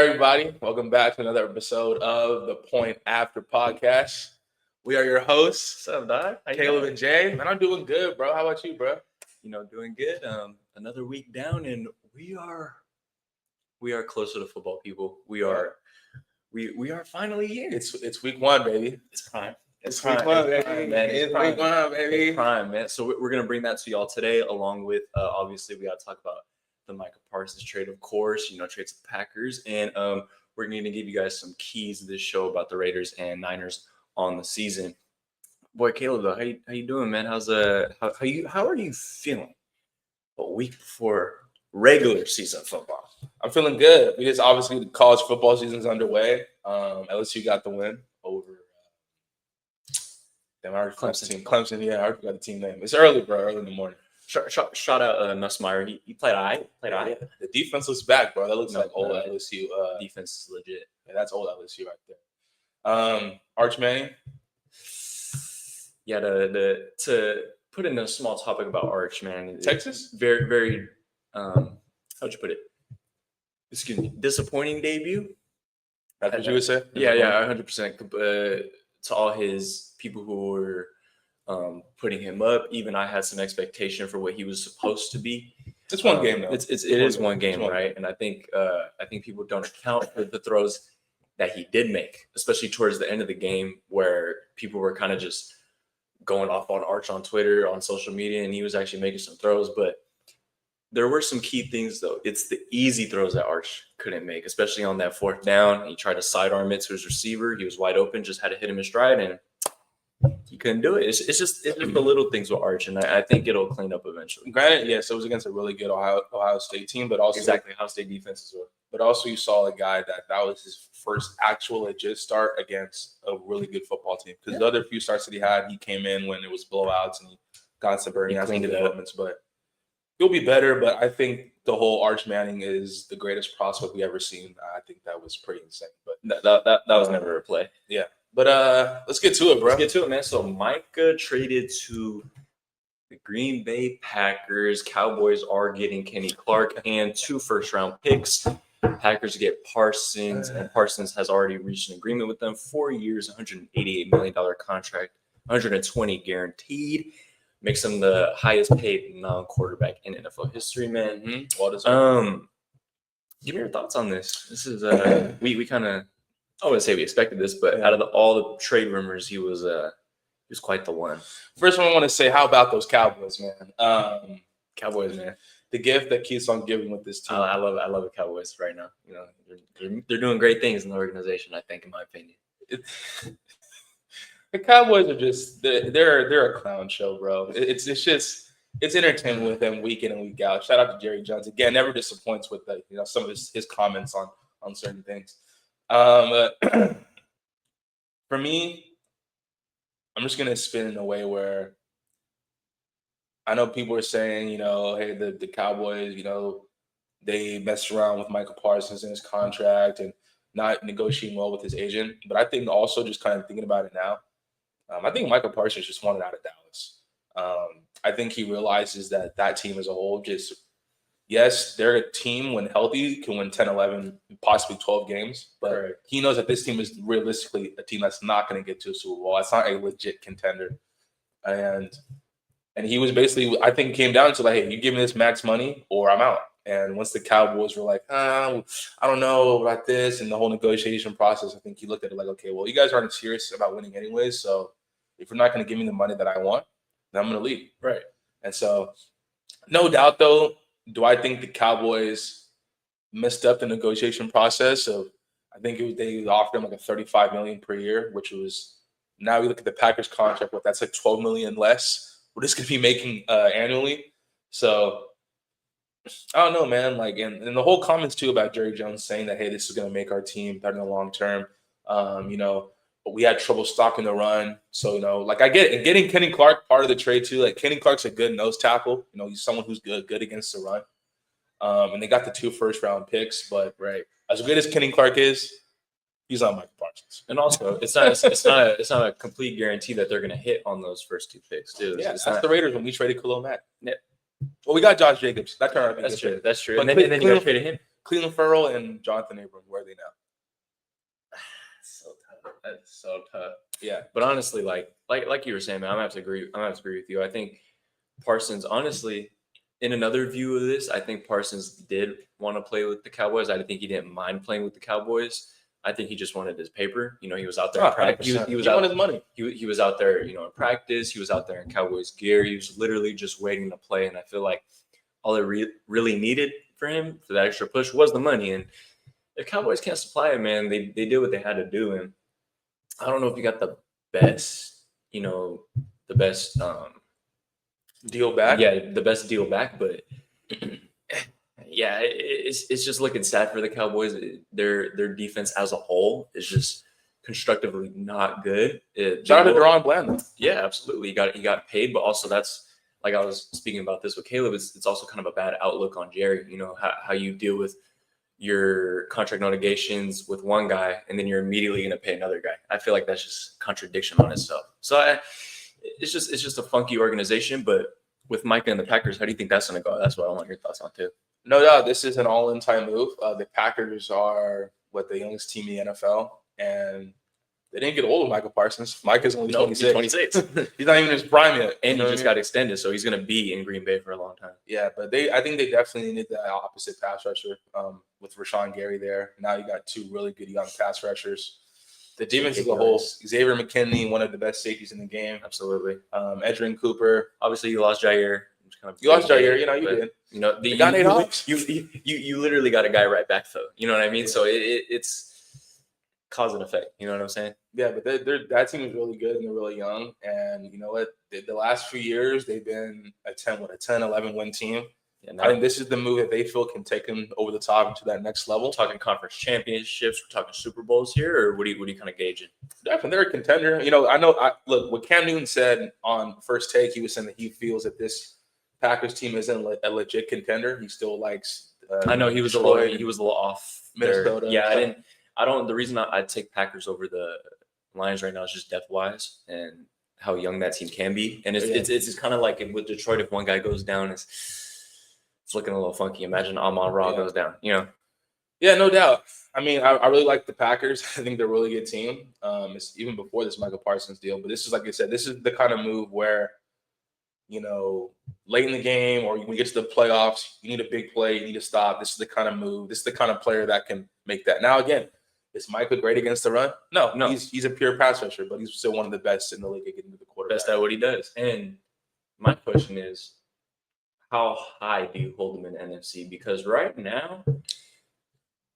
everybody? Welcome back to another episode of the Point After Podcast. We are your hosts, What's up, dog? Caleb and Jay. Man, I'm doing good, bro. How about you, bro? Doing good. Another week down, and we are closer to football, people. We are finally here. It's week one, baby. It's prime. It's week one, baby. It's week one, baby. It's prime, man. So we're gonna bring that to y'all today, along with obviously we got to talk about the Micah Parsons trade, of course. Trades with the Packers, and we're going to give you guys some keys to this show about the Raiders and Niners on the season. Boy, Caleb, though, how you doing, man? How are you feeling a week before regular season football? I'm feeling good because obviously the college football season is underway. LSU got the win over Clemson. Yeah, I forgot the team name. It's early, bro. Early in the morning. Shout out Nussmeier. He played I. Yeah. The defense looks back, bro. That looks like old LSU. Defense is legit. Yeah, that's old LSU right there. Arch Manning. Yeah, to put in a small topic about Arch, man. Texas? Very, very, how'd you put it? Excuse me. Disappointing debut? That's what you would say? Yeah, 100%. To all his people who were putting him up, even I had some expectation for what he was supposed to be. It's one game, though. It is one game, right? And I think people don't account for the throws that he did make, especially towards the end of the game, where people were kind of just going off on Arch on Twitter, on social media, and he was actually making some throws. But there were some key things, though. It's the easy throws that Arch couldn't make, especially on that fourth down. He tried to sidearm it to his receiver. He was wide open, just had to hit him in stride, and he couldn't do it. It's just the little things with Arch, and I think it'll clean up eventually. Granted, yes, it was against a really good Ohio State team, but also Ohio State defense as well. But also, you saw a guy that was his first actual legit start against a really good football team. Because the other few starts that he came in when it was blowouts and he got some burning developments. But he'll be better. But I think the whole Arch Manning is the greatest prospect we ever seen. I think that was pretty insane. But that was never a play. Yeah. But let's get to it, bro. Let's get to it, man. So Micah traded to the Green Bay Packers. Cowboys are getting Kenny Clark and 2 first-round picks. Packers get Parsons, and Parsons has already reached an agreement with them. 4 years, $188 million contract, 120 guaranteed. Makes him the highest paid non-quarterback in NFL history, man. Mm-hmm. Well deserved. Give me your thoughts on this. This is we kind of, I wouldn't say we expected this, but out of all the trade rumors, he was quite the one. First one, I want to say, how about those Cowboys, man? Cowboys, man. The gift that keeps on giving with this team. I love the Cowboys right now. They're doing great things in the organization, I think, in my opinion. The Cowboys are just they're a clown show, bro. It's entertainment with them week in and week out. Shout out to Jerry Jones again. Never disappoints with some of his comments on certain things. For me, I'm just gonna spin in a way where I know people are saying, hey, the Cowboys, they messed around with Micah Parsons in his contract and not negotiating well with his agent. But I think also just kind of thinking about it now, I think Micah Parsons just wanted out of Dallas. I think he realizes that team as a whole yes, they're a team when healthy can win 10, 11, possibly 12 games. But he knows that this team is realistically a team that's not going to get to a Super Bowl. It's not a legit contender. And he was basically, I think, came down to hey, you give me this max money or I'm out. And once the Cowboys were like, I don't know about this and the whole negotiation process, I think he looked at it like, okay, well, you guys aren't serious about winning anyways. So if you're not going to give me the money that I want, then I'm going to leave. Right. And so no doubt, though, do I think the Cowboys messed up the negotiation process of, I think they offered him like a $35 million per year, which was, now we look at the Packers contract, that's like $12 million less. We're just going to be making annually. So I don't know, man. And the whole comments too about Jerry Jones saying that, hey, this is going to make our team better in the long term. But we had trouble stopping the run. So, I get it. And getting Kenny Clark part of the trade too. Kenny Clark's a good nose tackle. He's someone who's good against the run. And they got the 2 first-round picks. But as good as Kenny Clark is, he's not Micah Parsons. And also, it's not a complete guarantee that they're going to hit on those first 2 picks, too. Yeah, that's the Raiders when we traded Khalil Mack. Yeah. Well, we got Josh Jacobs. That turned out to be That's true. And then you got to trade him. Cleveland Farrell and Jonathan Abram, where are they now? So tough. That's so tough. Yeah. But honestly, like you were saying, man, I'm gonna have to agree with you. I think Parsons, honestly, in another view of this, I think Parsons did want to play with the Cowboys. I think he didn't mind playing with the Cowboys. I think he just wanted his paper. You know, he was out there in practice. He was out his money. He was out there, you know, in practice. He was out there in Cowboys gear. He was literally just waiting to play. And I feel like all it really needed for him for that extra push was the money. And the Cowboys can't supply it, man. They did what they had to do. And I don't know if you got the best, you know, the best deal back. Yeah, the best deal back, but yeah, it's just looking sad for the Cowboys. Their defense as a whole is just constructively not good. Shout out to Deron Bland. Yeah, absolutely. He got paid, but also that's like I was speaking about this with Caleb. It's also kind of a bad outlook on Jerry. You know how you deal with your contract negotiations with one guy, and then you're immediately going to pay another guy. I feel like that's just contradiction on itself. So it's just a funky organization. But with Micah and the Packers, how do you think that's going to go? That's what I want your thoughts on too. No doubt, this is an all-in time move. The Packers are the youngest team in the NFL, and they didn't get old with Micah Parsons. Micah's only 26. 26. He's not even in his prime yet. And he just got extended, so he's going to be in Green Bay for a long time. Yeah, but I think they definitely needed that opposite pass rusher with Rashawn Gary there. Now you got two really good young pass rushers. The defense as a whole, Xavier McKinney, one of the best safeties in the game. Absolutely. Edrin Cooper. Obviously, you lost Jair. You lost Jair, you know, you did. You know, you got Nate Hawks. You literally got a guy right back, though. You know what I mean? Yeah. So it's cause and effect. You know what I'm saying? Yeah, but that team is really good and they're really young. And you know what? The last few years, they've been a 10, 11 win team. Yeah, I think this is the move that they feel can take them over the top into that next level. We're talking conference championships, we're talking Super Bowls here, or what are you kind of gauging? Definitely, they're a contender. You know, look what Cam Newton said on First Take. He was saying that he feels that this Packers team isn't a legit contender. He still likes. I know he was Detroit, a little off. Minnesota. Yeah, I don't. The reason I'd take Packers over the Lions right now is just depth wise and how young that team can be. And it's kind of like with Detroit, if one guy goes down, it's looking a little funky. Imagine Amon-Ra goes down, you know? Yeah, no doubt. I mean, I really like the Packers. I think they're a really good team. It's even before this Micah Parsons deal. But this is, like I said, this is the kind of move where, you know, late in the game or when you get to the playoffs, you need a big play, you need to stop. This is the kind of move. This is the kind of player that can make that. Now, again, is Micah great against the run? No. He's a pure pass rusher, but he's still one of the best in the league at getting to the quarterback. Best at what he does. And my question is, how high do you hold them in NFC? Because right now,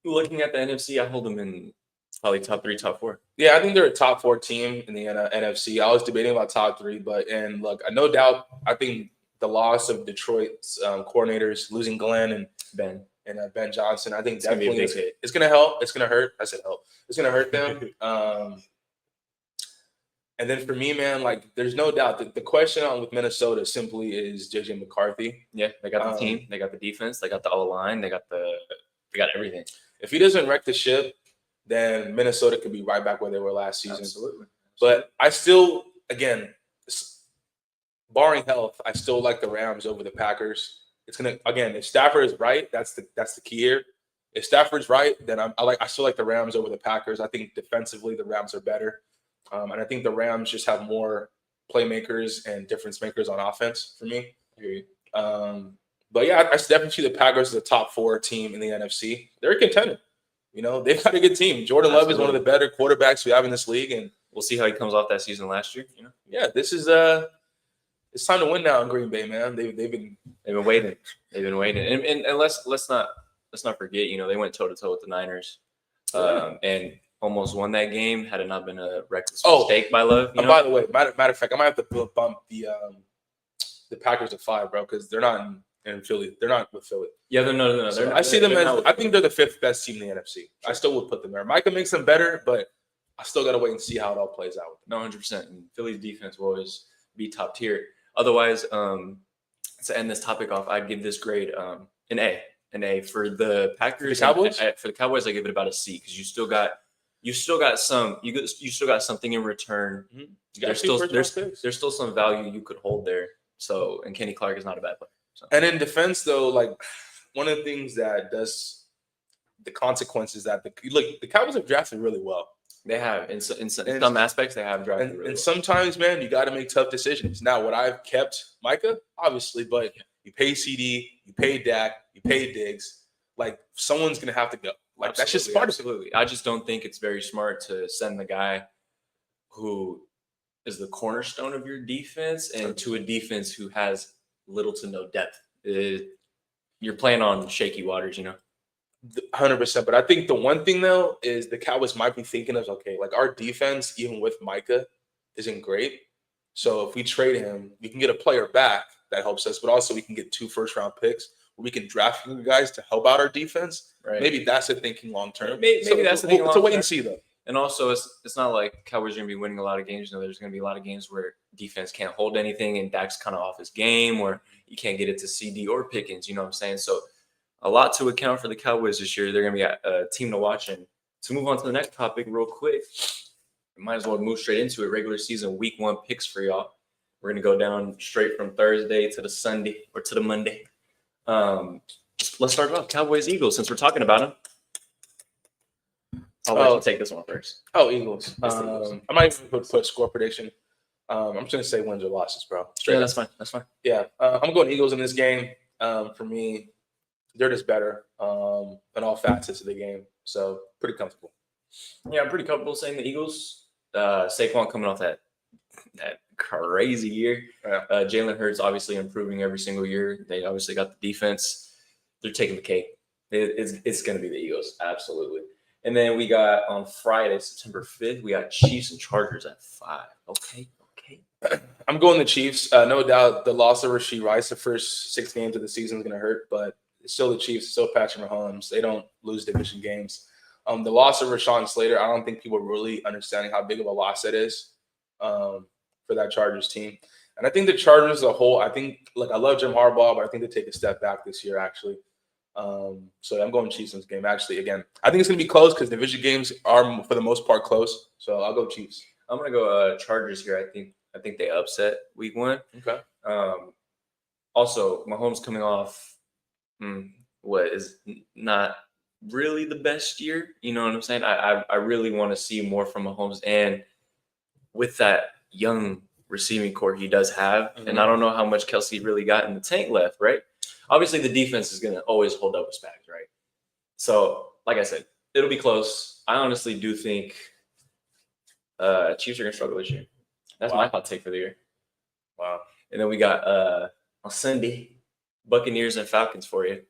looking at the NFC, I hold them in probably top 3, top 4. Yeah, I think they're a top 4 team in the NFC. I was debating about top 3, and look, no doubt, I think the loss of Detroit's coordinators, losing Glenn and Ben Johnson, I think definitely it's going to help. It's going to hurt. I said help. It's going to hurt them. And then for me, man, like there's no doubt that the question with Minnesota simply is JJ McCarthy. Yeah, they got the team, they got the defense, they got the O-line, they got everything. If he doesn't wreck the ship, then Minnesota could be right back where they were last season. Absolutely. But I still, again, barring health, I still like the Rams over the Packers. It's gonna if Stafford is right, that's the key here. If Stafford's right, then I still like the Rams over the Packers. I think defensively the Rams are better. And I think the Rams just have more playmakers and difference makers on offense for me. But yeah, I definitely see the Packers as a top 4 team in the NFC. They're a contender. You know, they've got a good team. Jordan Love is one of the better quarterbacks we have in this league, and we'll see how he comes off that season last year. You know, yeah, this is it's time to win now in Green Bay, man. They've been waiting. They've been waiting, and let's not forget. You know, they went toe to toe with the Niners, and almost won that game had it not been a reckless mistake by Love. You know? By the way, matter of fact, I might have to bump the Packers to 5, bro, because they're not in Philly. They're not with Philly. Yeah, no. So I see them as I think they're the 5th best team in the NFC. Sure. I still would put them there. Micah makes them better, but I still got to wait and see how it all plays out. No, 100%. And Philly's defense will always be top tier. Otherwise, to end this topic off, I'd give this grade an A. An A for the Packers. The Cowboys? For the Cowboys, I give it about a C because you still got something in return. Mm-hmm. There's still some value you could hold there. So, and Kenny Clark is not a bad player. So. And in defense, though, like one of the things that does the consequences that the Cowboys have drafted really well. They have in some aspects they have drafted really well. And sometimes, man, you got to make tough decisions. Now, would I've kept Micah? Obviously, but you pay CD, you pay Dak, you pay Diggs. Like someone's gonna have to go. Like that's just part of it. I just don't think it's very smart to send the guy who is the cornerstone of your defense and to a defense who has little to no depth. You're playing on shaky waters, 100%. But I think the one thing though is the Cowboys might be thinking of like our defense, even with Micah, isn't great. So if we trade him, we can get a player back that helps us, but also we can get 2 first-round picks. We can draft you guys to help out our defense. Right. Maybe that's the thinking long term. Maybe that's the thing. It's a wait and see though. And also, it's not like Cowboys are going to be winning a lot of games. There's going to be a lot of games where defense can't hold anything and Dak's kind of off his game, where you can't get it to CD or Pickens. You know what I'm saying? So a lot to account for the Cowboys this year. They're going to be a team to watch. And to move on to the next topic real quick, we might as well move straight into it. Regular season week 1 picks for y'all. We're going to go down straight from Thursday to the Sunday or to the Monday. Let's start off Cowboys-Eagles since we're talking about them. I'll let you take this one first. Oh, Eagles. I might even put score prediction. I'm just going to say wins or losses, bro. Yeah, that's fine. That's fine. Yeah, I'm going Eagles in this game. For me, they're just better in all facets of the game. So, pretty comfortable. Yeah, I'm pretty comfortable saying the Eagles. Saquon coming off that crazy year. Yeah. Jalen Hurts obviously improving every single year. They obviously got the defense. They're taking the cake. It's going to be the Eagles, absolutely. And then we got on Friday, September 5th, we got Chiefs and Chargers at 5. Okay. I'm going the Chiefs. No doubt the loss of Rashee Rice the first 6 games of the season is going to hurt, but it's still the Chiefs, still Patrick Mahomes. They don't lose division games. The loss of Rashawn Slater, I don't think people are really understanding how big of a loss that is for that Chargers team. And I think the Chargers as a whole, I love Jim Harbaugh, but I think they take a step back this year, actually. So I'm going Chiefs in this game. Actually, again, I think it's going to be close because division games are, for the most part, close. So I'll go Chiefs. I'm going to go Chargers here. I think they upset week 1. Okay. Also, Mahomes coming off what is not really the best year. You know what I'm saying? I really want to see more from Mahomes. And with that young receiving core he does have, and I don't know how much Kelsey really got in the tank left, right? Obviously, the defense is going to always hold up his back, right? So, like I said, it'll be close. I honestly do think Chiefs are going to struggle this year. That's my hot take for the year. Wow. And then we got on Sunday, Buccaneers and Falcons for you.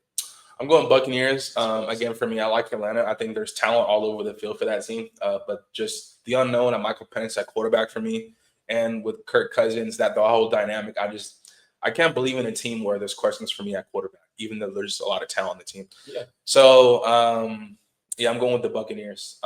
I'm going Buccaneers. Again, for me, I like Atlanta. I think there's talent all over the field for that team. But just the unknown of Michael Penix at quarterback for me, and with Kirk Cousins, the whole dynamic, I can't believe in a team where there's questions for me at quarterback, even though there's a lot of talent on the team. Yeah. So, I'm going with the Buccaneers.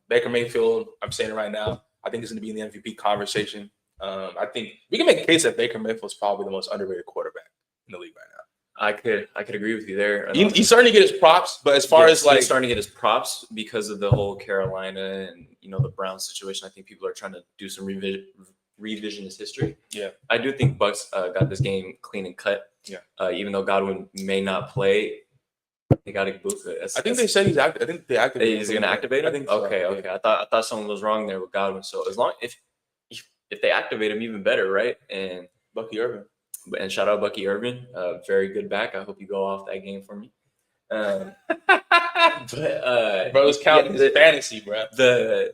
Baker Mayfield, I'm saying it right now, I think he's going to be in the MVP conversation. I think we can make a case that Baker Mayfield is probably the most underrated quarterback in the league right now. I could agree with you there. He's starting to get his props, but as far as he's starting to get his props because of the whole Carolina and the Browns situation. I think people are trying to do some revisionist history. Yeah, I do think Bucks got this game clean and cut. Yeah, even though Godwin may not play, they got Ibuka. I think they said he's active. I think they activated. He's going to activate him. I think so. Okay. I thought someone was wrong there with Godwin. So as long if they activate him, even better, right? And Bucky Irvin. And shout out Bucky Irvin, very good back. I hope you go off that game for me. Bro's counting his fantasy, bro. The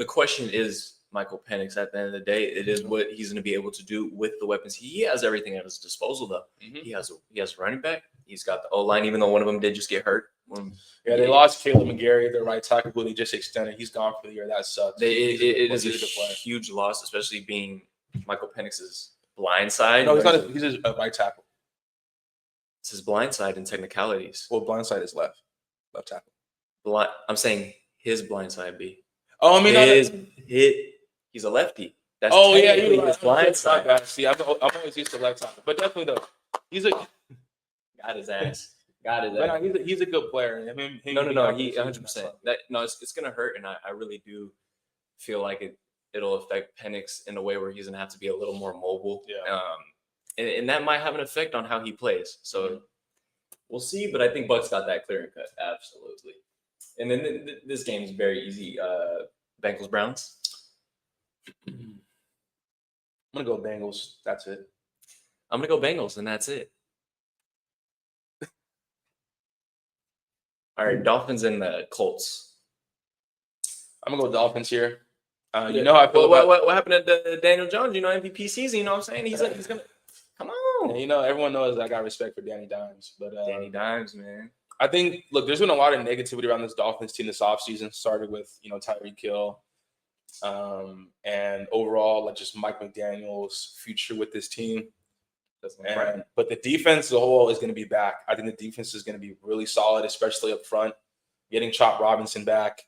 question is Michael Penix. At the end of the day, it is what he's going to be able to do with the weapons. He has everything at his disposal, though. Mm-hmm. He has a running back. He's got the O-line, even though one of them did just get hurt. They lost Caleb McGarry, their right tackle, who they just extended. He's gone for the year. That sucks. It is a huge loss, especially being Michael Penix's blind side. No, he's not. He's a right tackle. It's his blind side in technicalities. Well, blind side is left tackle. I'm saying his blind side B. Oh, I mean, he's a lefty. That's his blind side. See, I'm always used to left tackle, but definitely though, got his ass. No, he's a good player. I mean, he 100%. It's gonna hurt, and I really do feel like it'll affect Penix in a way where he's gonna have to be a little more mobile. Yeah. And that might have an effect on how he plays. So we'll see. But I think Bucks got that clear and cut. Absolutely. And then this game is very easy. Bengals Browns. I'm gonna go Bengals. That's it. I'm gonna go Bengals, and that's it. All right, Dolphins and the Colts. I'm gonna go Dolphins here. You know how I feel about what happened to Daniel Jones? You know, MVP season. You know what I'm saying? He's gonna come on. And, you know, everyone knows I got respect for Danny Dimes, but Danny Dimes, man. I think look, there's been a lot of negativity around this Dolphins team this offseason. Started with Tyreek Hill, and overall like just Mike McDaniel's future with this team. But the defense as a whole is going to be back. I think the defense is going to be really solid, especially up front. Getting Chop Robinson back,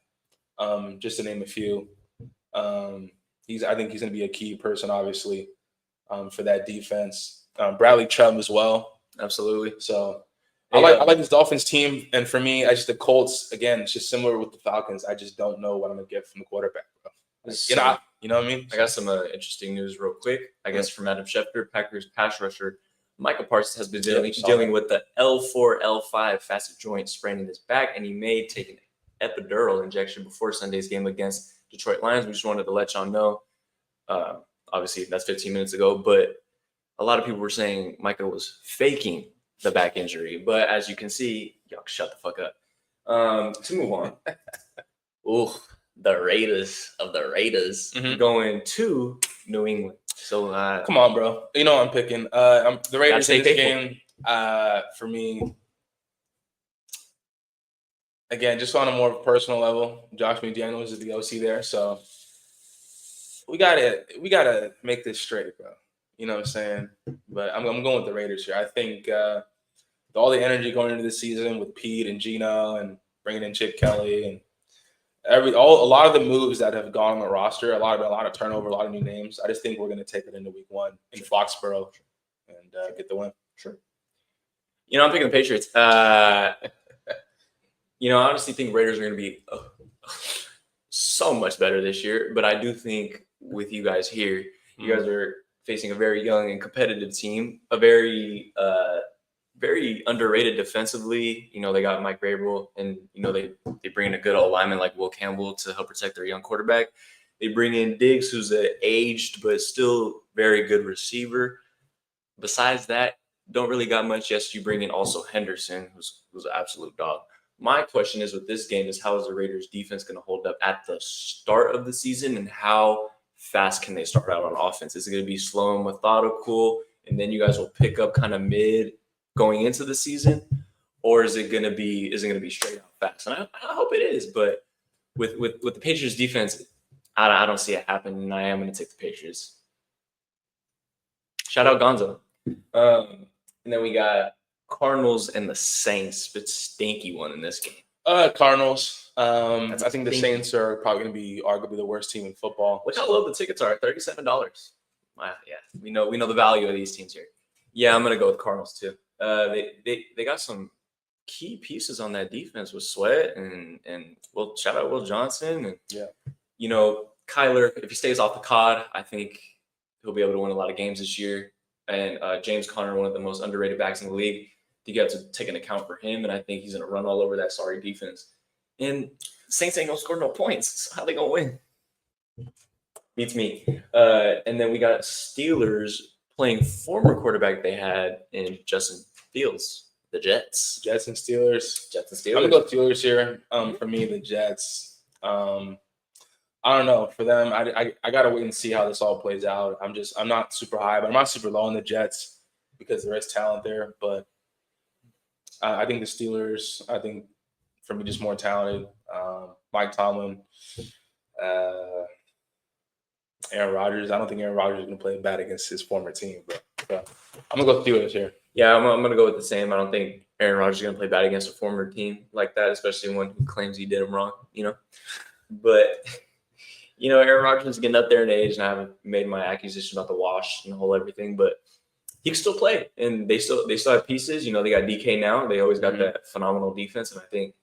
just to name a few. I think he's going to be a key person, obviously, for that defense. Bradley Chubb as well. Absolutely. So I like this Dolphins team, and for me, the Colts again. It's just similar with the Falcons. I just don't know what I'm gonna get from the quarterback, bro. You know what I mean? I got some interesting news real quick. I guess from Adam Schefter, Packers pass rusher Micah Parsons has been dealing with the L4, L5 facet joint sprain in his back, and he may take an epidural injection before Sunday's game against Detroit Lions. We just wanted to let y'all know. Obviously, that's 15 minutes ago, but a lot of people were saying Micah was faking the back injury. But as you can see, y'all shut the fuck up. To move on. Ooh, the Raiders going to New England. So come on, bro. You know I'm picking. The Raiders in this game. For me, again, just on a more personal level, Josh McDaniels is the OC there, so we gotta make this straight, bro. You know what I'm saying? But I'm going with the Raiders here. I think with all the energy going into the season with Pete and Gino and bringing in Chip Kelly and a lot of the moves that have gone on the roster, a lot of turnover, a lot of new names. I just think we're going to take it into week 1 in Foxborough and get the win. Sure. I'm picking the Patriots. I honestly think Raiders are going to be so much better this year. But I do think with you guys here, you guys are facing a very young and competitive team, a very very underrated defensively. They got Mike Vrabel, and they bring in a good old lineman like Will Campbell to help protect their young quarterback. They bring in Diggs, who's an aged but still very good receiver. Besides that, don't really got much. Yes, you bring in also Henderson, who's an absolute dog. My question is with this game is how is the Raiders defense going to hold up at the start of the season, and how fast can they start out on offense? Is it going to be slow and methodical, and then you guys will pick up kind of mid going into the season, or is it going to be straight out fast? And I hope it is, but with the Patriots defense, I don't see it happening, and I am going to take the Patriots. Shout out Gonzo. And then we got Cardinals and the Saints, but stinky one in this game. Cardinals. I think the Saints are probably going to be arguably the worst team in football. Look how low the tickets are, $37. Wow, yeah, we know the value of these teams here. Yeah, I'm going to go with Cardinals too. They got some key pieces on that defense with Sweat and shout out Will Johnson and Kyler. If he stays off the COD, I think he'll be able to win a lot of games this year. And James Conner, one of the most underrated backs in the league. I think you have to take an account for him, and I think he's going to run all over that sorry defense. And Saints ain't going to score no points. So how they going to win? Beats me. And then we got Steelers playing former quarterback they had in Justin Fields, the Jets. Jets and Steelers. I'm going to go Steelers here. For me, the Jets. I don't know. For them, I got to wait and see how this all plays out. I'm not super high, but I'm not super low on the Jets because there is talent there. But I think the Steelers, for me, just more talented. Mike Tomlin, Aaron Rodgers. I don't think Aaron Rodgers is going to play bad against his former team. But I'm going to go Steelers here. Yeah, I'm going to go with the same. I don't think Aaron Rodgers is going to play bad against a former team like that, especially one who claims he did him wrong, But Aaron Rodgers is getting up there in age, and I haven't made my accusation about the wash and the whole everything, but he can still play, and they still have pieces. They got DK now. They always got that phenomenal defense, and I think,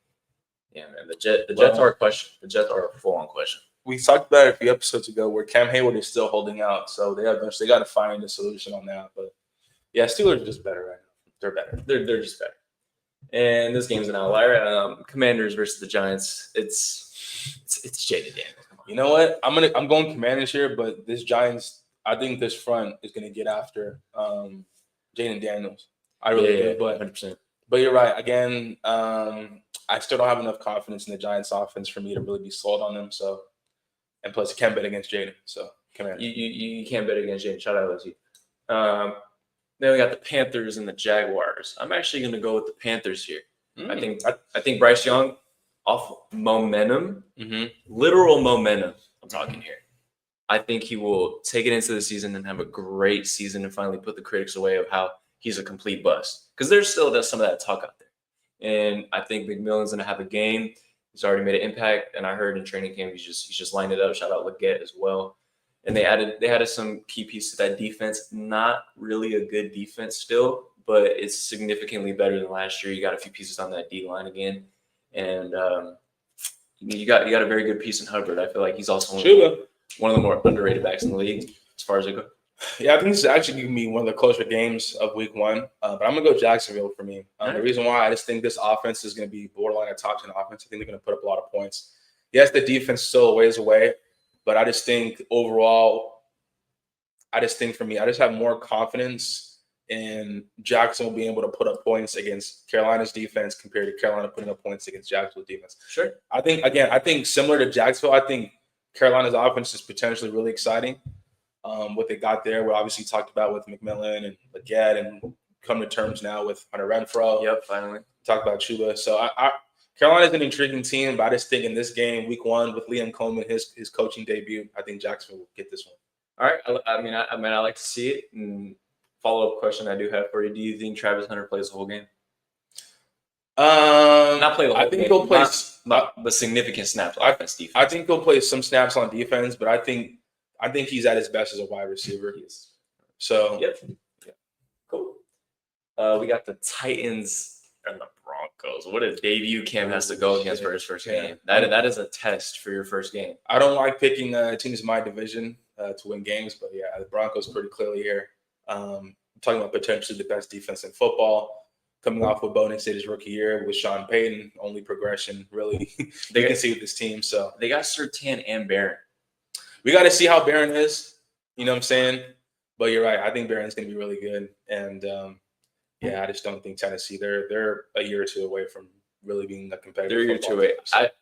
man, the Jets are a question. The Jets are a full-on question. We talked about it a few episodes ago where Cam Hayward is still holding out, so they got to find a solution on that. But yeah, Steelers are just better right now. They're better. They're just better. And this game's an outlier. Commanders versus the Giants. It's Jaden Daniels. You know what? I'm going Commanders here, but this Giants, I think this front is going to get after Jaden Daniels. I really do, but 100%. But you're right. Again, I still don't have enough confidence in the Giants' offense for me to really be sold on them. So, and plus, you can't bet against Jaden. So, Commanders. You can't bet against Jaden. Shout out LSU. Then we got the Panthers and the Jaguars. I'm actually going to go with the Panthers here. I think Bryce Young, off momentum, literal momentum, I'm talking here. I think he will take it into the season and have a great season and finally put the critics away of how he's a complete bust. Because there's still some of that talk out there. And I think McMillan's going to have a game. He's already made an impact. And I heard in training camp, he's just lined it up. Shout out Leggett as well. And they added some key pieces to that defense. Not really a good defense still, but it's significantly better than last year. You got a few pieces on that D line again, and you got a very good piece in Hubbard. I feel like he's also one of the more underrated backs in the league as far as I go. Yeah, I think this is actually going to be one of the closer games of Week 1. But I'm going to go Jacksonville for me. The reason why I just think this offense is going to be borderline a top 10 offense. I think they're going to put up a lot of points. Yes, the defense is still a ways away. But I just think overall, I just have more confidence in Jacksonville being able to put up points against Carolina's defense compared to Carolina putting up points against Jacksonville's defense. Sure. I think similar to Jacksonville, I think Carolina's offense is potentially really exciting. What they got there, we obviously talked about with McMillan and Leggett, and come to terms now with Hunter Renfrow. Yep, finally. Talked about Chuba. So Carolina's an intriguing team, but I just think in this game, Week 1, with Liam Coleman, his coaching debut, I think Jacksonville will get this one. All right. I like to see it. And follow-up question I do have for you: do you think Travis Hunter plays the whole game? Not play the whole game. I think he'll play the significant snaps on offense defense. I think he'll play some snaps on defense, but I think he's at his best as a wide receiver. He is. So yep. Cool. We got the Titans and the Broncos. What a debut Cam has to go against for his first game. That is a test for your first game. I don't like picking teams in my division to win games, but yeah, the Broncos pretty clearly here. I'm talking about potentially the best defense in football. Coming off with Bo Nix his rookie year with Sean Payton, only progression really you can see with this team. So they got Surtain and Barron. We got to see how Barron is. You know what I'm saying? But you're right. I think Barron's going to be really good. And yeah, I just don't think Tennessee. They're a year or two away from really being a competitive. They're a year or two away.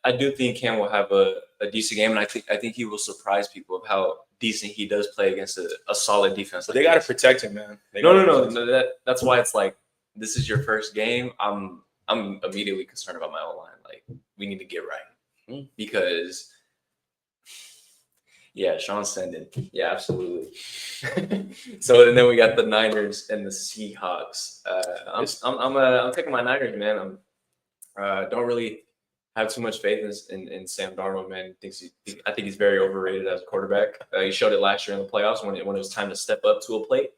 I do think Cam will have a decent game, and I think he will surprise people of how decent he does play against a solid defense. But they got to protect him, man. No. That's why it's like this is your first game. I'm immediately concerned about my O-line. Like we need to get right because. Yeah, Sean Senden. Yeah, absolutely. So and then we got the Niners and the Seahawks. I'm taking my Niners, man. Don't really have too much faith in Sam Darnold, man. I think he's very overrated as a quarterback. He showed it last year in the playoffs when it was time to step up to a plate,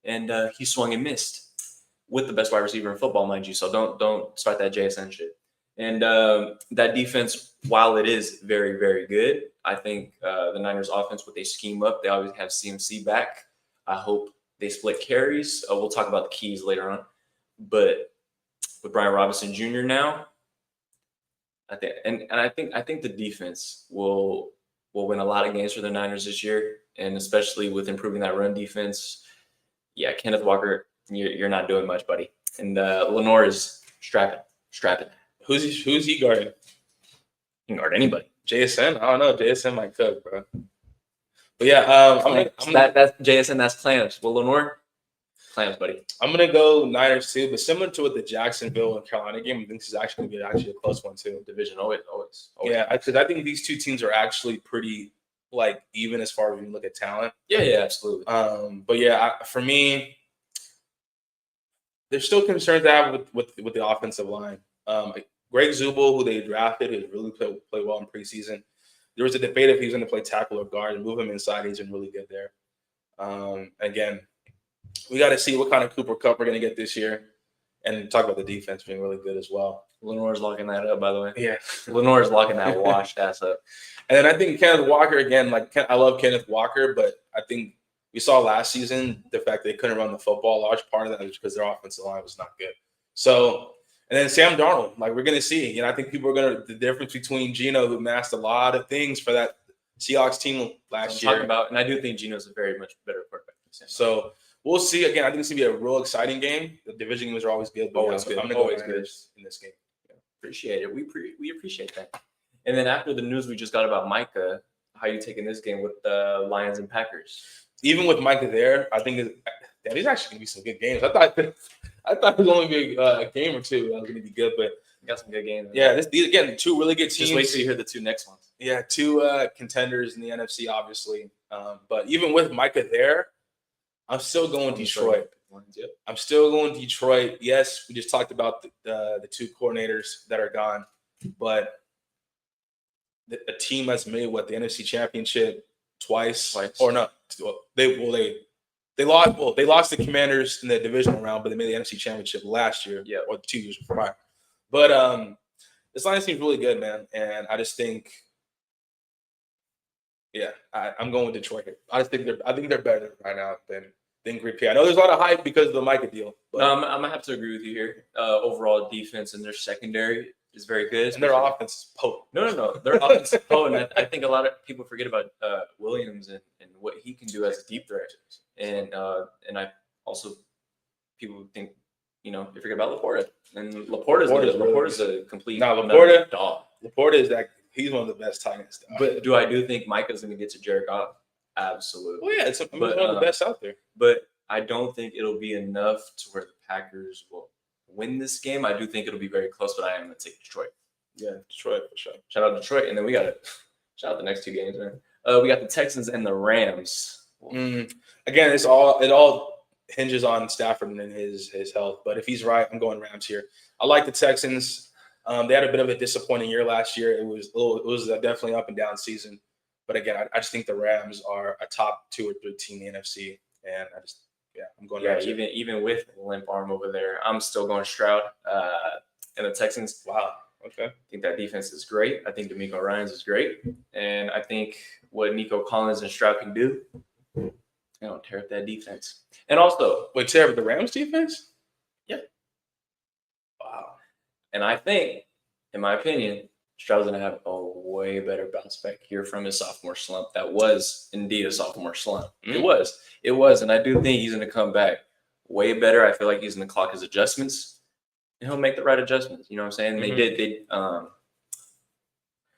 and he swung and missed with the best wide receiver in football, mind you. So don't start that JSN shit. And that defense, while it is very, very good, I think the Niners offense, what they scheme up, they always have CMC back. I hope they split carries. We'll talk about the keys later on. But with Brian Robinson Jr. now, I think the defense will win a lot of games for the Niners this year, and especially with improving that run defense. Yeah, Kenneth Walker, you're not doing much, buddy. And Lenore is strapping. Who's he guarding? He can guard anybody. JSN? I don't know. JSN might cook, bro. But yeah, that's JSN. That's clams. Well, Lenore, clams, buddy. I'm gonna go Niners too, but similar to with the Jacksonville and Carolina game, I think this is actually gonna be a close one too. Division always. Yeah, because I think these two teams are actually pretty like even as far as we look at talent. Yeah, absolutely. But yeah, for me, there's still concerns I have with the offensive line. Greg Zubel, who they drafted, has really played well in preseason. There was a debate if he was going to play tackle or guard and move him inside. He's been really good there. Again, we got to see what kind of Cooper Kupp we're going to get this year and talk about the defense being really good as well. Lenore's locking that up, by the way. Yeah. Lenore's locking that washed ass up. And then I think Kenneth Walker, again, I love Kenneth Walker, but I think we saw last season the fact they couldn't run the football. A large part of that was because their offensive line was not good. So – And then Sam Darnold, like we're gonna see. I think people are the difference between Geno, who masked a lot of things for that Seahawks team last year. And I do think Geno's a very much better quarterback. So we'll see. Again, I think it's gonna be a real exciting game. The division games are always good, but always good. I'm gonna go Niners in this game. Yeah. Appreciate it. We appreciate that. And then after the news we just got about Micah, how are you taking this game with the Lions and Packers? Even with Micah there, I think these actually gonna be some good games. I thought it was only be a game or two that was gonna be good, but we got some good games. Yeah, these again, two really good teams. Just wait till you hear the two next ones. Yeah, two contenders in the NFC, obviously. But even with Micah there, I'm still going Detroit. I'm still going Detroit. Yes, we just talked about the two coordinators that are gone, but a team that's made the NFC Championship twice. Or no, they lost the Commanders in the divisional round, but they made the NFC Championship last year, or 2 years prior. But this Lions team's really good, man, and I just think, I'm going with Detroit. I think they're better right now than Green Bay. I know there's a lot of hype because of the Micah deal. But no, I'm gonna have to agree with you here. Overall defense and their secondary is very good, and their offense is potent. No, their offense is potent. I think a lot of people forget about Williams and what he can do as a deep threat, and I also people think you forget about Laporta, and Laporta's a complete dog. Laporta is that he's one of the best tight ends. But do I think Micah's going to get to Jared Goff? Absolutely. Well, yeah, it's one of the best out there. But I don't think it'll be enough to where the Packers will win this game. I do think it'll be very close, but I am going to take Detroit. Yeah, Detroit for sure. Shout out Detroit, and then we got to shout out the next two games, man. We got the Texans and the Rams. Again, it all hinges on Stafford and his health. But if he's right, I'm going Rams here. I like the Texans. They had a bit of a disappointing year last year. It was definitely up and down season. But again, I just think the Rams are a top 2 or 3 team in the NFC, and I'm going. Yeah, even with limp arm over there, I'm still going Stroud. And the Texans. Wow. Okay. I think that defense is great. I think D'Amico Ryans is great, and I think what Nico Collins and Stroud can do, tear up that defense. And also, tear up the Rams defense? Yeah. Wow. And I think, in my opinion, Stroud's going to have a way better bounce back here from his sophomore slump. That was indeed a sophomore slump. Mm-hmm. It was. And I do think he's going to come back way better. I feel like he's going to clock his adjustments, and he'll make the right adjustments. You know what I'm saying? Mm-hmm.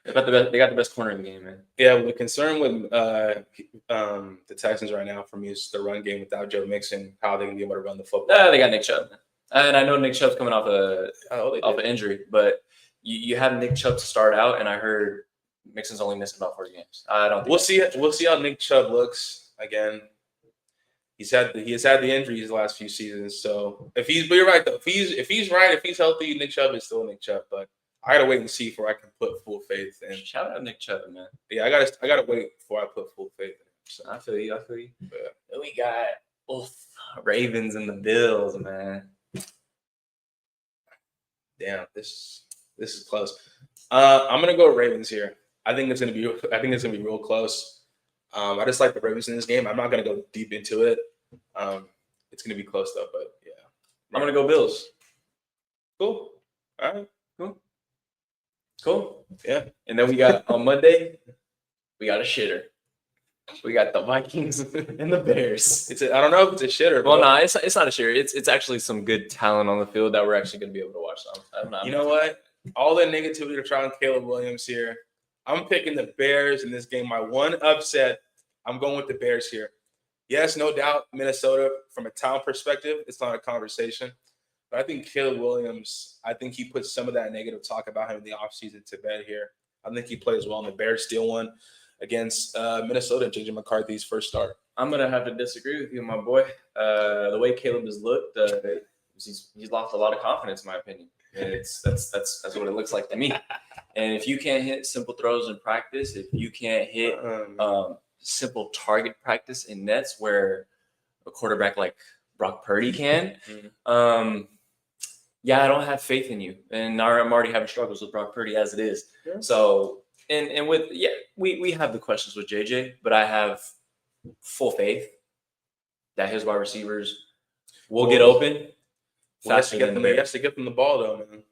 They got the best corner in the game, man. Yeah, the concern with the Texans right now for me is the run game without Joe Mixon, how they can be able to run the football. They got Nick Chubb. And I know Nick Chubb's coming off an injury, but you have Nick Chubb to start out, and I heard Mixon's only missing about 4 games. I don't think we'll see how Nick Chubb looks again. He has had the injuries the last few seasons, so but you're right though. If he's healthy, Nick Chubb is still Nick Chubb, but I gotta wait and see before I can put full faith in. Shout out Nick Chubb, man. Yeah, I gotta wait before I put full faith in him. So. I feel you. Then we got Ravens and the Bills, man. Damn, this is close. I'm gonna go Ravens here. I think it's gonna be real close. I just like the Ravens in this game. I'm not gonna go deep into it. It's gonna be close though, but yeah. I'm gonna go Bills. Cool. All right. Cool. Yeah. And then we got on Monday, we got a shitter. We got the Vikings and the Bears. I don't know if it's a shitter. Well, no, it's not a shitter. It's actually some good talent on the field that we're actually going to be able to watch. You know what? All the negativity to try on Caleb Williams here. I'm picking the Bears in this game. My one upset, I'm going with the Bears here. Yes, no doubt, Minnesota, from a talent perspective, it's not a conversation. But I think Caleb Williams, he puts some of that negative talk about him in the offseason to bed here. I think he plays well, and the Bears still won against Minnesota and JJ McCarthy's first start. I'm going to have to disagree with you, my boy. The way Caleb has looked, he's lost a lot of confidence, in my opinion. And that's what it looks like to me. And if you can't hit simple throws in practice, if you can't hit simple target practice in nets where a quarterback like Brock Purdy can, I don't have faith in you. And I'm already having struggles with Brock Purdy as it is. Yeah. So, and with, we have the questions with JJ, but I have full faith that his wide receivers will get open. faster than the He Bears. has to get them the ball, though, man.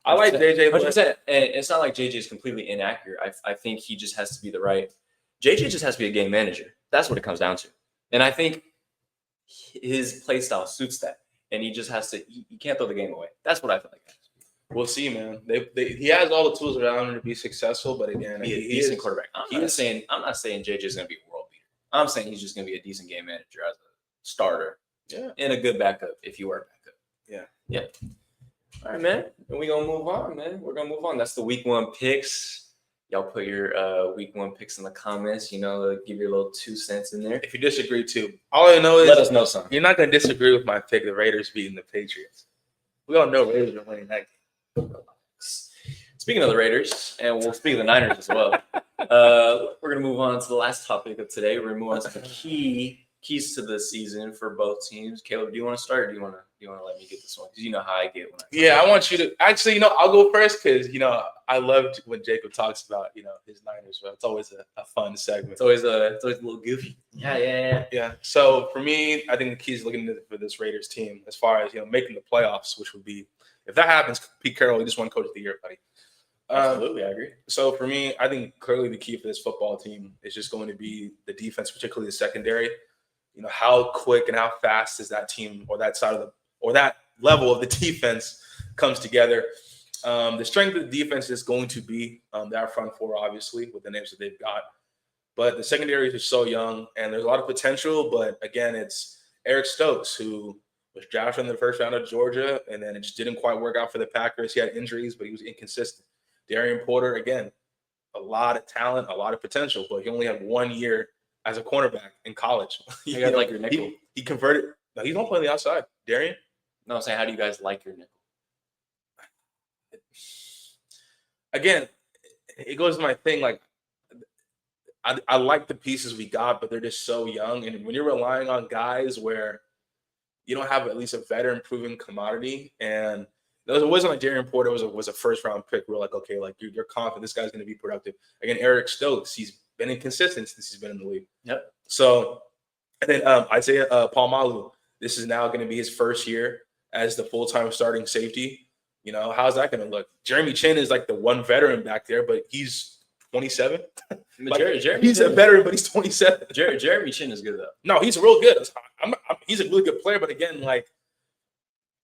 I like JJ. 100%. And it's not like JJ is completely inaccurate. I think he just has to be JJ just has to be a game manager. That's what it comes down to. And I think his play style suits that. And he just has to. He can't throw the game away. That's what I feel like. We'll see, man. He has all the tools around him to be successful, but again, Be a decent quarterback. I'm not saying JJ is going to be a world beater. I'm saying he's just going to be a decent game manager as a starter. Yeah, and a good backup if you are a backup. Yeah. All right, man. And we're gonna move on, man. We're gonna move on. That's the week 1 picks. Y'all put your week 1 picks in the comments. You know, give your little 2 cents in there. If you disagree too, all I know is let us know something. You're not gonna disagree with my pick. The Raiders beating the Patriots. We all know Raiders are winning that game. Speaking of the Raiders, and we'll speak of the Niners as well. We're gonna move on to the last topic of today. We're gonna move on to the keys to the season for both teams. Caleb, do you want to start? Or do you want to let me get this one? Because you know how I get when I want you to actually. I'll go first because I loved when Jacob talks about his Niners. But it's always a fun segment. It's always a little goofy. Yeah. So for me, I think the key is looking for this Raiders team as far as making the playoffs, which would be if that happens. Pete Carroll, you just won Coach of the Year, buddy. Absolutely, I agree. So for me, I think clearly the key for this football team is just going to be the defense, particularly the secondary. How quick and how fast is that team or that side of that level of the defense comes together. The strength of the defense is going to be their front four, obviously, with the names that they've got. But the secondaries are so young, and there's a lot of potential. But again, it's Eric Stokes, who was drafted in the first round of Georgia, and then it just didn't quite work out for the Packers. He had injuries, but he was inconsistent. Darian Porter, again, a lot of talent, a lot of potential, but he only had 1 year as a cornerback in college. You guys like your nickel? He converted. No, he's not playing the outside. Darian? No, I'm saying, how do you guys like your nickel? Again, it goes to my thing. Like, I like the pieces we got, but they're just so young. And when you're relying on guys where you don't have at least a veteran proven commodity, and it wasn't like Darian Porter was a first round pick. We're like, okay, like you're confident this guy's going to be productive. Again, Eric Stokes, he's been inconsistent since he's been in the league. Yep. So, and then Isaiah Palmalu, this is now going to be his first year as the full-time starting safety. How's that going to look? Jeremy Chin is like the one veteran back there, but he's 27. He's a veteran, but he's 27. Jeremy Chin is good though. No, he's real good. He's a really good player, but again, like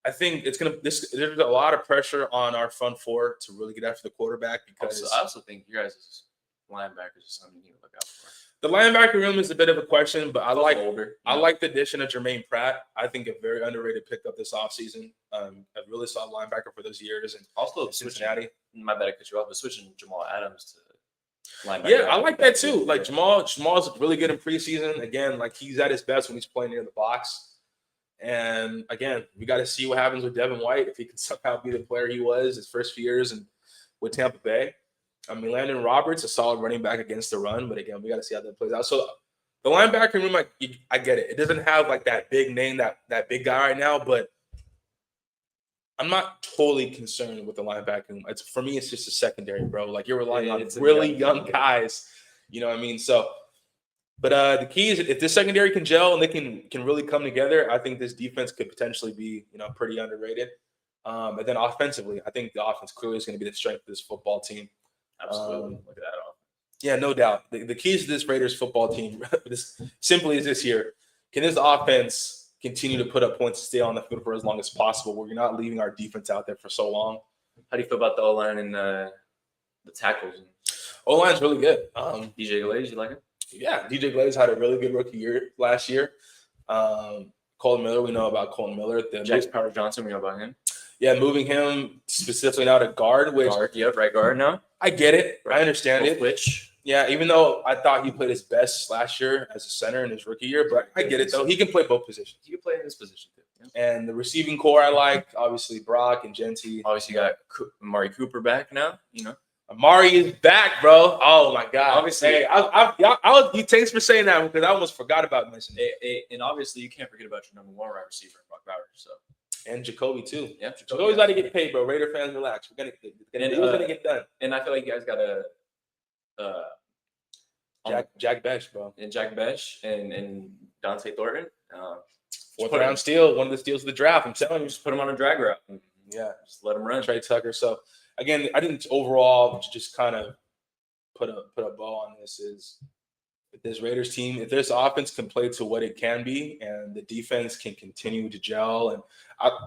I think there's a lot of pressure on our front four to really get after the quarterback because I also think you guys' linebackers is something you need to look out for. The linebacker room is a bit of a question, but I like the addition of Jermaine Pratt. I think a very underrated pickup this offseason. A really solid linebacker for those years, and also Cincinnati. My bad, I cut you off, but switching Jamal Adams to linebacker. Yeah, I like that too. Like Jamal's really good in preseason. Again, like he's at his best when he's playing near the box. And again, we got to see what happens with Devin White if he can somehow be the player he was his first few years with Tampa Bay. I mean, Landon Roberts, a solid running back against the run, but again, we got to see how that plays out. So the linebacker room, I get it. It doesn't have like that big name, that big guy right now, but I'm not totally concerned with the linebacker room. For me, it's just a secondary, bro. Like you're relying on really young guys. You know what I mean? So, but the key is if this secondary can gel and they can really come together, I think this defense could potentially be pretty underrated. And then offensively, I think the offense clearly is going to be the strength of this football team. Absolutely. Look at that off. Yeah, no doubt. The keys to this Raiders football team simply is this year. Can this offense continue to put up points and stay on the field for as long as possible where you're not leaving our defense out there for so long? How do you feel about the O-line and the tackles? O-line's really good. DJ Glaze, you like it? Yeah, DJ Glaze had a really good rookie year last year. Colton Miller, we know about Colton Miller. Jax Power Johnson, we know about him. Yeah, moving him specifically now to guard. Right guard now. I get it. Right. I understand it. Switch. Yeah, even though I thought he played his best last year as a center in his rookie year, but I get it, though. He can play both positions. He can play in his position, too. Yeah. And the receiving core I like, obviously Brock and Genty. Obviously, you got Amari Cooper back now, Amari is back, bro. Oh, my God. Obviously. Hey, thanks for saying that because I almost forgot about mentioning it. And obviously, you can't forget about your number one wide receiver, Brock Bowers. So. And Jacoby, too. Yeah, Jacoby's got to get paid, bro. Raider fans, relax. We're going to get done. And I feel like you guys got to Jack Besh, bro. And Jack Besh and Dante Thornton. 4th-round steal, one of the steals of the draft. I'm telling you. Just put him on a drag route. Yeah. Just let him run. Trey Tucker. So, again, I think overall, to just kind of put a bow on this is if this Raiders team, if this offense can play to what it can be and the defense can continue to gel.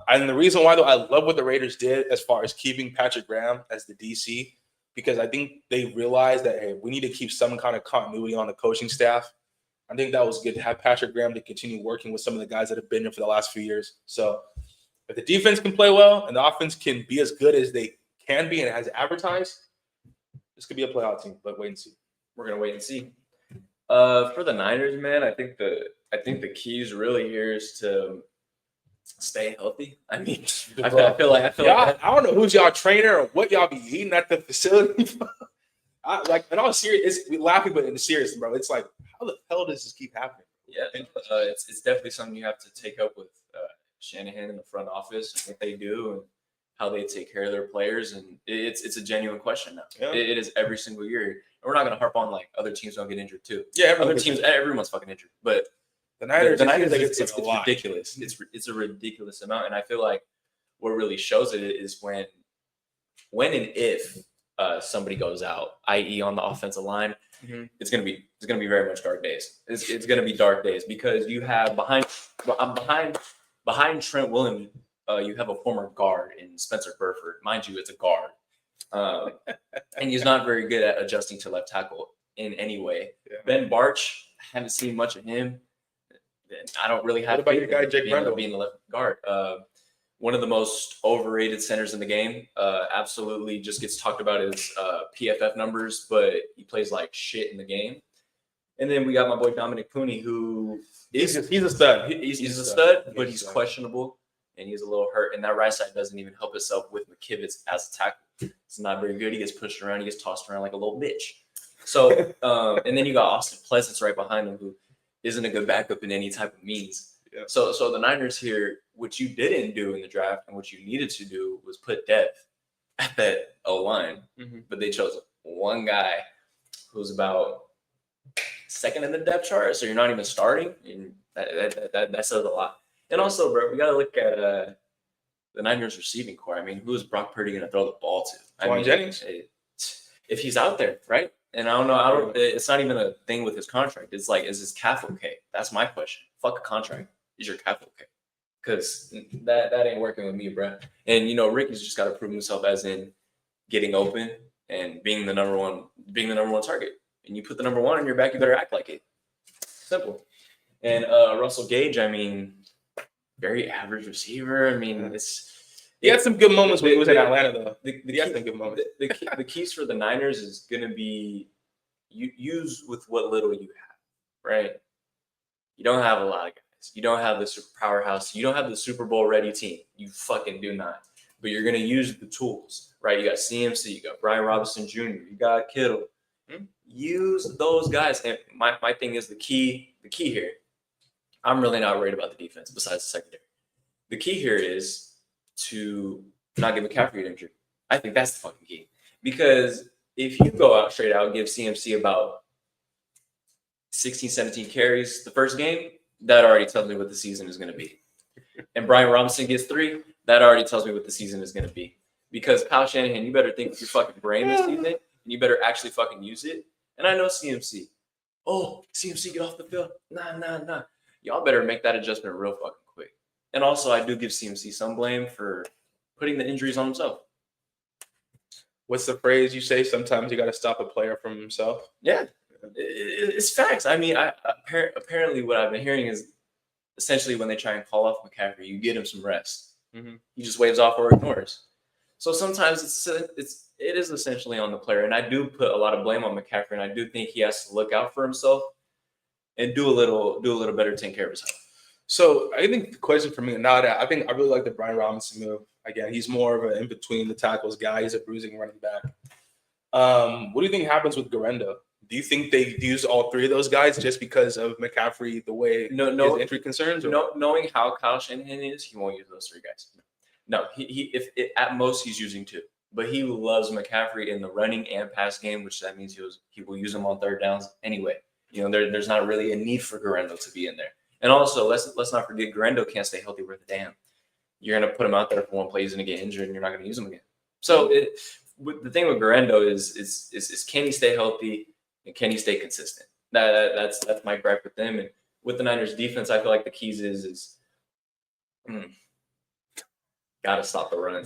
And the reason why, though, I love what the Raiders did as far as keeping Patrick Graham as the DC, because I think they realized that, hey, we need to keep some kind of continuity on the coaching staff. I think that was good to have Patrick Graham to continue working with some of the guys that have been here for the last few years. So if the defense can play well and the offense can be as good as they can be and as advertised, this could be a playoff team, but wait and see. We're gonna wait and see. For the Niners, man, I think the keys really here is to stay healthy. I mean, I feel like I don't know who's y'all trainer or what y'all be eating at the facility. In all serious, we laughing, but in the serious, bro, it's like, how the hell does this keep happening? Yeah, it's definitely something you have to take up with Shanahan in the front office and what they do and how they take care of their players, and it's a genuine question now. Yeah. It is every single year, and we're not going to harp on like other teams don't get injured too. Yeah, everyone's fucking injured, but the Niners, it's ridiculous. It's a ridiculous amount, and I feel like what really shows it is when and if somebody goes out, i.e., on the offensive line, it's gonna be very much dark days. It's gonna be dark days because you have behind Trent Williams. You have a former guard in Spencer Burford. Mind you, it's a guard. And he's not very good at adjusting to left tackle in any way. Yeah. Ben Barch, I haven't seen much of him. I don't really have. What about your guy, Jake Brendel? Being the left guard. One of the most overrated centers in the game. Absolutely just gets talked about his PFF numbers, but he plays like shit in the game. And then we got my boy Dominic Pooney, who he's a stud. He's a stud, but he's questionable. And he's a little hurt, and that right side doesn't even help itself with McKivitz as a tackle. It's not very good. He gets pushed around. He gets tossed around like a little bitch. So, and then you got Austin Pleasance right behind him, who isn't a good backup in any type of means. Yeah. So the Niners here, what you didn't do in the draft and what you needed to do was put depth at that O-line. But they chose one guy who's about second in the depth chart, so you're not even starting, and that says a lot. And also, bro, we got to look at the Niners receiving core. I mean, who is Brock Purdy going to throw the ball to? Juwan Jennings. If he's out there, right? And I don't know. It's not even a thing with his contract. It's like, is his calf okay? That's my question. Fuck a contract. Is your calf okay? Because that ain't working with me, bro. And, Ricky's just got to prove himself as in getting open and being the number one target. And you put the number one on your back, you better act like it. Simple. And Russell Gage, I mean, very average receiver. I mean, he had some good moments when he was in Atlanta, though. He had some good moments. The keys for the Niners is going to be use with what little you have, right? You don't have a lot of guys. You don't have the super powerhouse. You don't have the Super Bowl ready team. You fucking do not. But you're going to use the tools, right? You got CMC. You got Brian Robinson Jr. You got Kittle. Use those guys. And my thing is the key here. I'm really not worried about the defense besides the secondary. The key here is to not give McCaffrey an injury. I think that's the fucking key. Because if you go out straight out, give CMC about 16, 17 carries the first game, that already tells me what the season is going to be. And Brian Robinson gets 3, that already tells me what the season is going to be. Because Kyle Shanahan, you better think with your fucking brain this season, and you better actually fucking use it. And I know CMC. Oh, CMC, get off the field. Nah. Y'all better make that adjustment real fucking quick. And also, I do give CMC some blame for putting the injuries on himself. What's the phrase you say? Sometimes you got to stop a player from himself. Yeah, it's facts. I mean, apparently what I've been hearing is essentially when they try and call off McCaffrey, you get him some rest. He just waves off or ignores. So sometimes it is essentially on the player. And I do put a lot of blame on McCaffrey, and I do think he has to look out for himself and do a little better to take care of his health. So I think the question for me now that I really like the Brian Robinson move. Again, he's more of an in between the tackles guy. He's a bruising running back. What do you think happens with Garendo? Do you think they use all 3 of those guys just because of McCaffrey, the way his injury concerns? No, knowing how Kyle Shanahan is, he won't use those 3 guys. No, if at most he's using 2. But he loves McCaffrey in the running and pass game, which that means he will use him on third downs anyway. There's not really a need for Garendo to be in there. And also, let's not forget, Grando can't stay healthy worth a damn. You're gonna put him out there for one play, he's gonna get injured, and you're not gonna use him again. So the thing with Grando is can he stay healthy and can he stay consistent? That's my gripe with them. And with the Niners defense, I feel like the keys is gotta stop the run.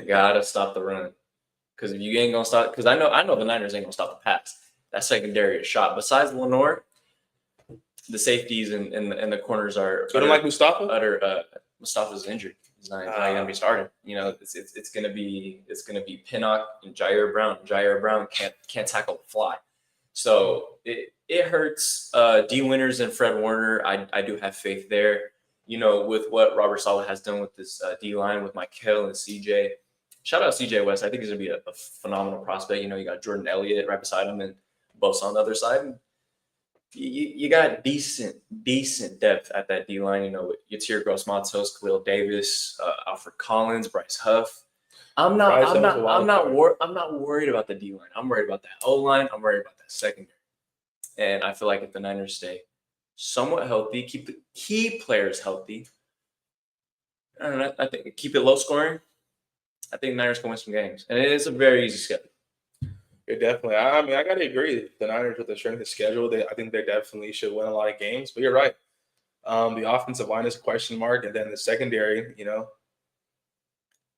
Gotta stop the run. Because if you ain't gonna stop, because I know the Niners ain't gonna stop the pass. That secondary is shot. Besides Lenore, the safeties and the corners are. So you don't like Mustafa? Mustafa's injured. He's not gonna be starting. You know, it's gonna be Pinnock and Jair Brown. Jair Brown can't tackle the fly. So it hurts. D Winters and Fred Warner. I do have faith there. You know, with what Robert Saleh has done with this D line with Michael and CJ. Shout out CJ West. I think he's gonna be a phenomenal prospect. You know, you got Jordan Elliott right beside him and Bosa on the other side. And you got decent depth at that D line. You know, Yatir Gross-Matos, Khalil Davis, Alfred Collins, Bryce Huff. I'm not worried about the D line. I'm worried about that O line. I'm worried about that secondary. And I feel like if the Niners stay somewhat healthy, keep the key players healthy, I don't know. I think keep it low scoring. I think Niners can win some games, and it's a very easy schedule. Yeah, definitely. I mean, I got to agree. The Niners with the strength of schedule, I think they definitely should win a lot of games. But you're right. The offensive line is a question mark, and then the secondary, you know.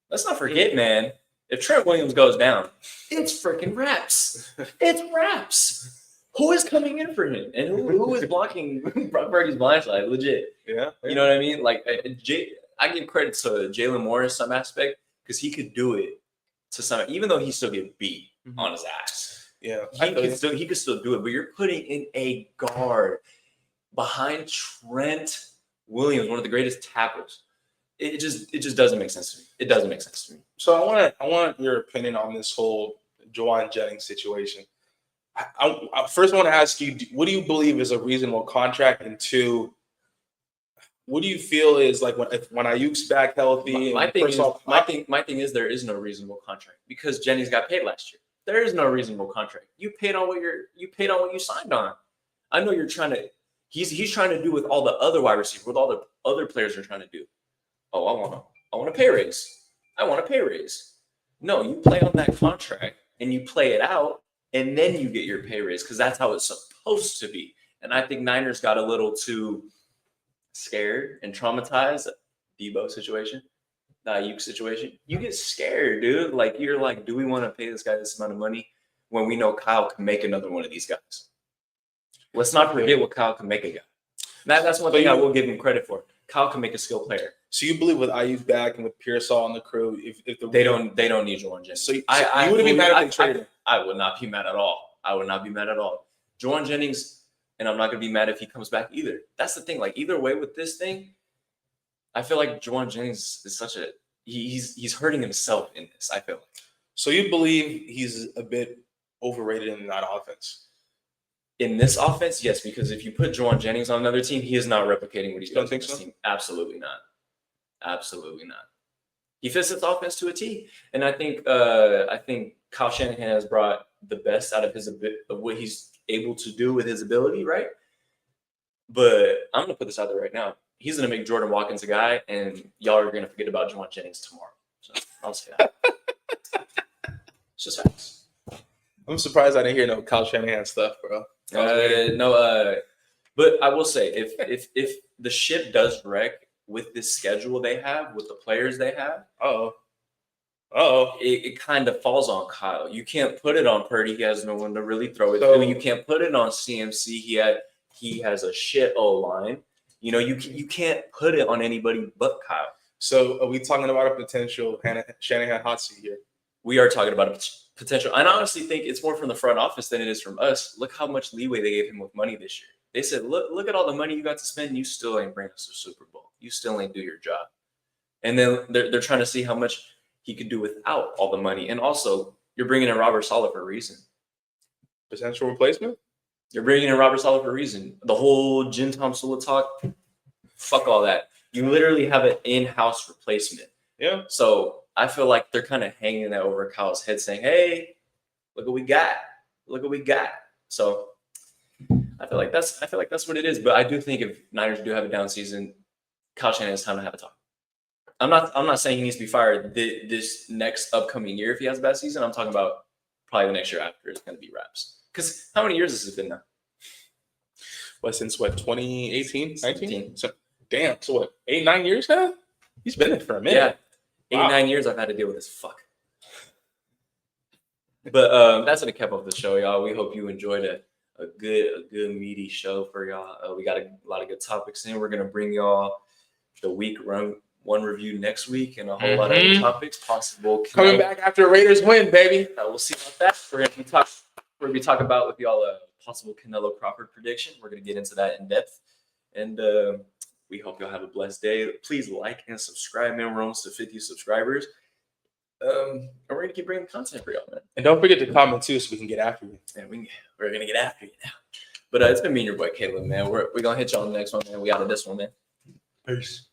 Let's not forget, man, if Trent Williams goes down, it's freaking wraps. It's wraps. Who is coming in for him? And who is blocking Brock Purdy's blind side? Legit. Yeah. You know what I mean? Like, I give credit to Jalen Moore in some aspect because he could do it to some, even though he still get beat on his ass. Yeah. He could still do it, but you're putting in a guard behind Trent Williams, one of the greatest tackles. It just doesn't make sense to me. It doesn't make sense to me. So I want your opinion on this whole Juwan Jennings situation. I first want to ask you, what do you believe is a reasonable contract? And two, what do you feel is like when Ayuk's back healthy? My thing is there is no reasonable contract because Jennings got paid last year. There is no reasonable contract. You paid on what you signed on. I know you're trying to. He's trying to do with all the other wide receivers, with all the other players are trying to do. Oh, I want a pay raise. I want a pay raise. No, you play on that contract and you play it out, and then you get your pay raise because that's how it's supposed to be. And I think Niners got a little too scared and traumatized. Debo situation, the Ayuk situation. You get scared, dude. Like you're like, do we want to pay this guy this amount of money when we know Kyle can make another one of these guys? Let's not forget what Kyle can make a guy. That's one thing I will give him credit for. Kyle can make a skilled player. So you believe with Ayuk back and with Pearsall on the crew, if they don't need Juwan Jennings. So you wouldn't be mad if they traded him? I would not be mad at all. Juwan Jennings, and I'm not going to be mad if he comes back either. That's the thing. Like either way with this thing, I feel like Juwan Jennings is such a he's hurting himself in this. I feel like. So you believe he's a bit overrated in that offense? In this offense, yes, because if you put Juwan Jennings on another team, he is not replicating what he's doing on this team. Absolutely not. Absolutely not. He fits this offense to a T, and I think Kyle Shanahan has brought the best out of what he's able to do with his ability, right? But I'm gonna put this out there right now. He's gonna make Jordan Watkins a guy, and y'all are gonna forget about Juwan Jennings tomorrow. So I'll say that. It's just facts. I'm surprised I didn't hear no Kyle Shanahan stuff, bro. But I will say if the ship does wreck with this schedule they have, with the players they have, it kind of falls on Kyle. You can't put it on Purdy. He has no one to really throw it to. You can't put it on CMC. He has a shit O-line. You know, you can't put it on anybody but Kyle. So are we talking about a potential Shanahan hot seat here? We are talking about a potential. I honestly think it's more from the front office than it is from us. Look how much leeway they gave him with money this year. They said, look at all the money you got to spend. You still ain't bring us a Super Bowl. You still ain't do your job. And then they're trying to see how much he could do without all the money. And also, you're bringing in Robert Saleh for a reason. Potential replacement? You're bringing in Robert Saleh for a reason. The whole Jim Tom Sula talk, fuck all that. You literally have an in-house replacement. Yeah. So I feel like they're kind of hanging that over Kyle's head saying, hey, look what we got. Look what we got. So I feel like that's what it is. But I do think if Niners do have a down season, Kyle Shanahan has time to have a talk. I'm not saying he needs to be fired this next upcoming year if he has a bad season. I'm talking about probably the next year after it's going to be wraps. Because how many years has this been now? Since 2018, 19? 17. So, damn. So what? 8, 9 years now? He's been there for a minute. Yeah, 8, 9 years I've had to deal with this fuck. But that's gonna cap off the show, y'all. We hope you enjoyed a good meaty show for y'all. We got a lot of good topics in. We're gonna bring y'all the week one review next week and a whole lot of other topics possible. Coming back after Raiders win, baby. We'll see about that. We're gonna be talking about with y'all a possible Canelo Crawford prediction. We're gonna get into that in depth, and we hope y'all have a blessed day. Please like and subscribe, man. We're almost to 50 subscribers. And we're gonna keep bringing content for y'all, man. And don't forget to comment too, so we can get after you. Yeah, we're gonna get after you now. But it's been me and your boy Caleb, man. We're gonna hit y'all on the next one, man. We out of this one, man. Peace.